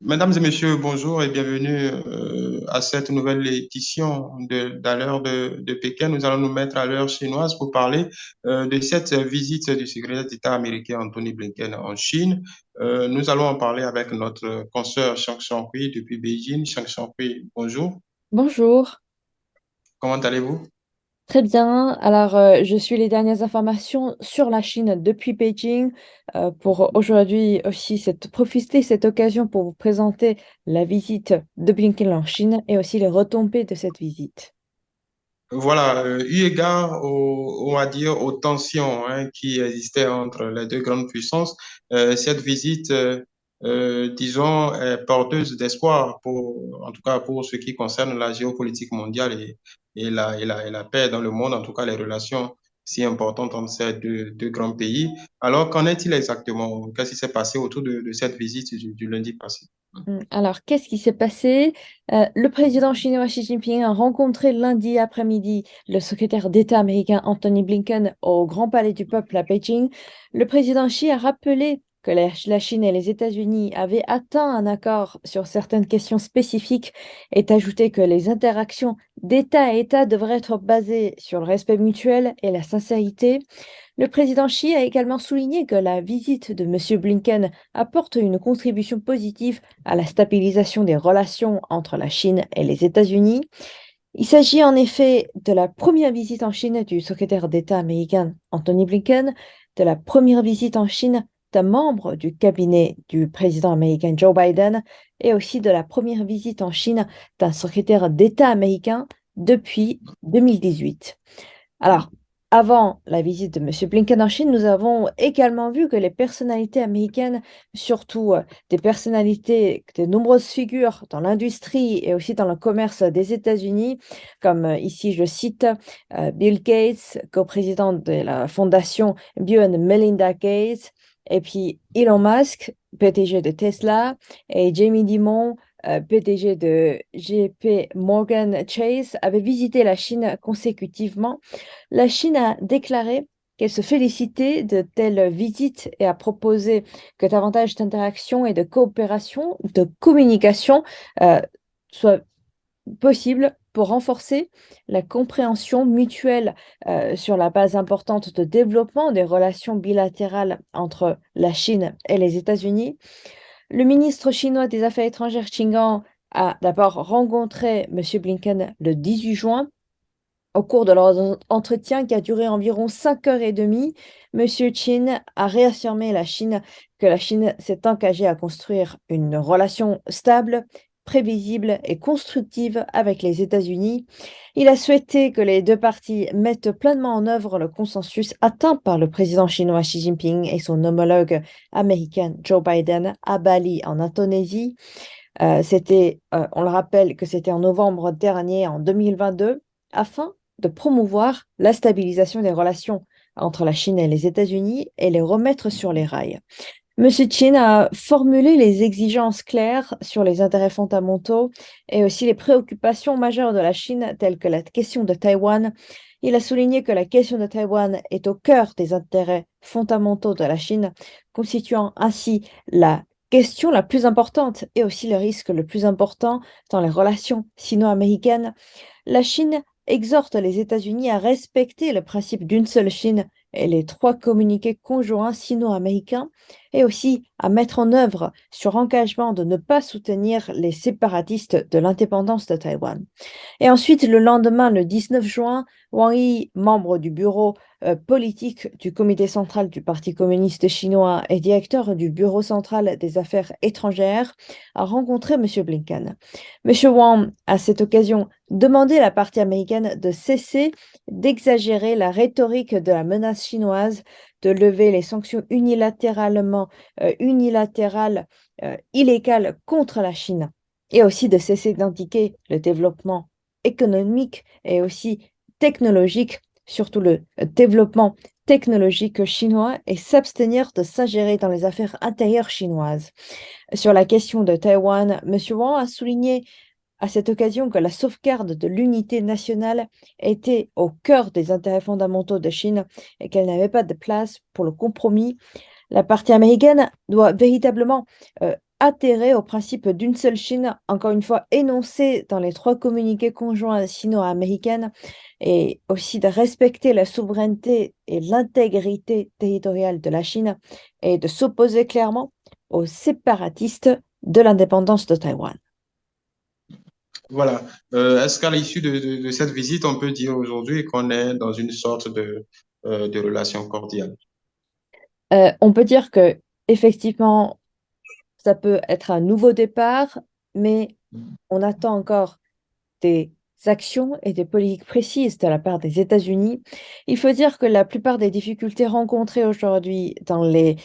Mesdames et messieurs, bonjour et bienvenue à cette nouvelle édition d'à l'heure de Pékin. Nous allons nous mettre à l'heure chinoise pour parler de cette visite du secrétaire d'État américain Anthony Blinken en Chine. Nous allons en parler avec notre consoeur Shang Hui depuis Beijing. Shang Hui, bonjour. Bonjour, Comment allez-vous? très bien. Alors, je suis les dernières informations sur la Chine depuis Beijing pour aujourd'hui aussi profiter de cette occasion pour vous présenter la visite de Blinken en Chine et aussi les retombées de cette visite. Voilà, eu égard on va dire, aux tensions qui existaient entre les deux grandes puissances, cette visite, disons, est porteuse d'espoir en tout cas pour ce qui concerne la géopolitique mondiale et la paix dans le monde, en tout cas les relations si importantes entre ces deux grands pays. Alors, qu'en est-il exactement? Qu'est-ce qui s'est passé autour de cette visite du lundi passé? Alors, qu'est-ce qui s'est passé? Le président chinois Xi Jinping a rencontré lundi après-midi le secrétaire d'État américain Anthony Blinken au Grand Palais du Peuple à Beijing. Le président Xi a rappelé que la Chine et les États-Unis avaient atteint un accord sur certaines questions spécifiques et ajouté que les interactions d'État à État devraient être basées sur le respect mutuel et la sincérité. Le président Xi a également souligné que la visite de M. Blinken apporte une contribution positive à la stabilisation des relations entre la Chine et les États-Unis. Il s'agit en effet de la première visite en Chine du secrétaire d'État américain Anthony Blinken, de la première visite en Chine d'un membre du cabinet du président américain Joe Biden et aussi de la première visite en Chine d'un secrétaire d'État américain depuis 2018. Alors, avant la visite de M. Blinken en Chine, nous avons également vu que les personnalités américaines, surtout des personnalités, de nombreuses figures dans l'industrie et aussi dans le commerce des États-Unis, comme ici je cite Bill Gates, coprésident de la fondation Bill and Melinda Gates, et puis Elon Musk, PDG de Tesla, et Jamie Dimon, PDG de JP Morgan Chase, avaient visité la Chine consécutivement. La Chine a déclaré qu'elle se félicitait de telles visites et a proposé que davantage d'interactions et de coopération, de communication soient possibles pour renforcer la compréhension mutuelle sur la base importante de développement des relations bilatérales entre la Chine et les États-Unis. Le ministre chinois des Affaires étrangères, Qin Gang, a d'abord rencontré M. Blinken le 18 juin au cours de leur entretien qui a duré environ 5 heures et demie. Monsieur Qin a réaffirmé que la Chine s'est engagée à construire une relation stable, prévisible et constructive avec les États-Unis. Il a souhaité que les deux parties mettent pleinement en œuvre le consensus atteint par le président chinois Xi Jinping et son homologue américain Joe Biden à Bali, en Indonésie. On le rappelle que c'était en novembre dernier, en 2022, afin de promouvoir la stabilisation des relations entre la Chine et les États-Unis et les remettre sur les rails. Monsieur Chin a formulé les exigences claires sur les intérêts fondamentaux et aussi les préoccupations majeures de la Chine, telles que la question de Taïwan. Il a souligné que la question de Taïwan est au cœur des intérêts fondamentaux de la Chine, constituant ainsi la question la plus importante et aussi le risque le plus important dans les relations sino-américaines. La Chine exhorte les États-Unis à respecter le principe d'une seule Chine et les trois communiqués conjoints sino-américains, et aussi à mettre en œuvre sur engagement de ne pas soutenir les séparatistes de l'indépendance de Taïwan. Et ensuite, le lendemain, le 19 juin, Wang Yi, membre du bureau politique du comité central du Parti communiste chinois et directeur du bureau central des affaires étrangères, a rencontré M. Blinken. M. Wang, à cette occasion, demandé à la partie américaine de cesser d'exagérer la rhétorique de la menace chinoise, de lever les sanctions unilatérales, illégales contre la Chine, et aussi de cesser d'indiquer le développement économique et aussi technologique, surtout le développement technologique chinois, et s'abstenir de s'ingérer dans les affaires intérieures chinoises. Sur la question de Taïwan, M. Wang a souligné à cette occasion que la sauvegarde de l'unité nationale était au cœur des intérêts fondamentaux de Chine et qu'elle n'avait pas de place pour le compromis. La partie américaine doit véritablement adhérer au principe d'une seule Chine, encore une fois énoncé dans les 3 communiqués conjoints sino-américains, et aussi de respecter la souveraineté et l'intégrité territoriale de la Chine et de s'opposer clairement aux séparatistes de l'indépendance de Taïwan. Voilà. Est-ce qu'à l'issue de cette visite, on peut dire aujourd'hui qu'on est dans une sorte de relation cordiale? On peut dire que effectivement, ça peut être un nouveau départ, mais on attend encore des actions et des politiques précises de la part des États-Unis. Il faut dire que la plupart des difficultés rencontrées aujourd'hui dans les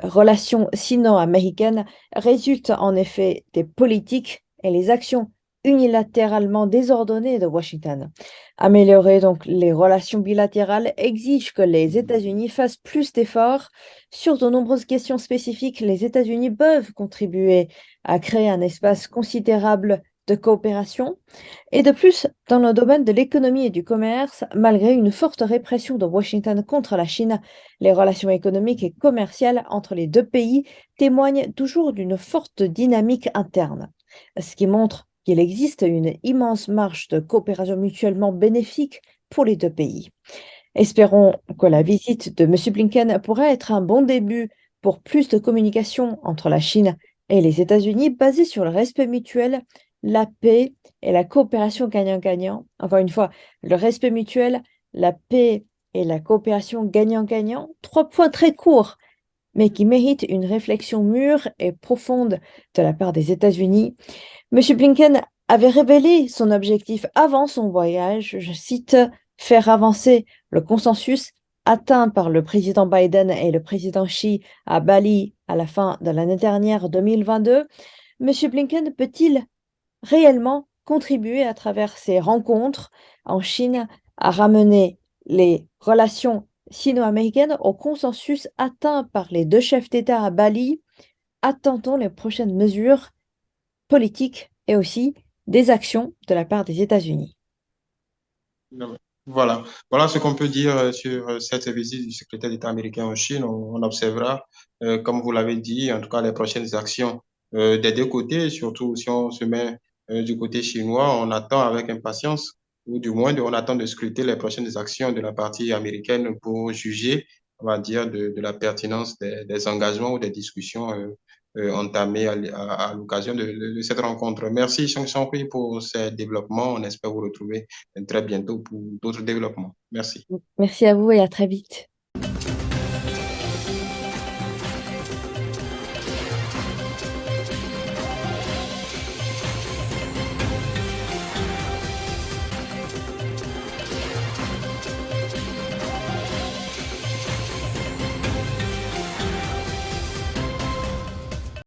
relations sino-américaines résultent en effet des politiques et les actions unilatéralement désordonnées de Washington. Améliorer donc les relations bilatérales exige que les États-Unis fassent plus d'efforts. Sur de nombreuses questions spécifiques, les États-Unis peuvent contribuer à créer un espace considérable de coopération. Et de plus, dans le domaine de l'économie et du commerce, malgré une forte répression de Washington contre la Chine, les relations économiques et commerciales entre les 2 pays témoignent toujours d'une forte dynamique interne, ce qui montre qu'il existe une immense marge de coopération mutuellement bénéfique pour les 2 pays. Espérons que la visite de M. Blinken pourra être un bon début pour plus de communication entre la Chine et les États-Unis basée sur le respect mutuel, la paix et la coopération gagnant-gagnant. Encore une fois, le respect mutuel, la paix et la coopération gagnant-gagnant, 3 points très courts, mais qui méritent une réflexion mûre et profonde de la part des États-Unis. M. Blinken avait révélé son objectif avant son voyage, je cite, faire avancer le consensus atteint par le président Biden et le président Xi à Bali à la fin de l'année dernière 2022. M. Blinken peut-il réellement contribuer à travers ces rencontres en Chine à ramener les relations sino-américaines au consensus atteint par les 2 chefs d'État à Bali? Attendons les prochaines mesures politiques et aussi des actions de la part des États-Unis. Voilà. Voilà ce qu'on peut dire sur cette visite du secrétaire d'État américain en Chine. On observera, comme vous l'avez dit, en tout cas les prochaines actions des 2 côtés, surtout si on se met du côté chinois, on attend avec impatience, ou du moins on attend de scruter les prochaines actions de la partie américaine pour juger, on va dire, de la pertinence des engagements ou des discussions entamées à l'occasion de cette rencontre. Merci, Shang Shangri, pour ces développements. On espère vous retrouver très bientôt pour d'autres développements. Merci. Merci à vous et à très vite.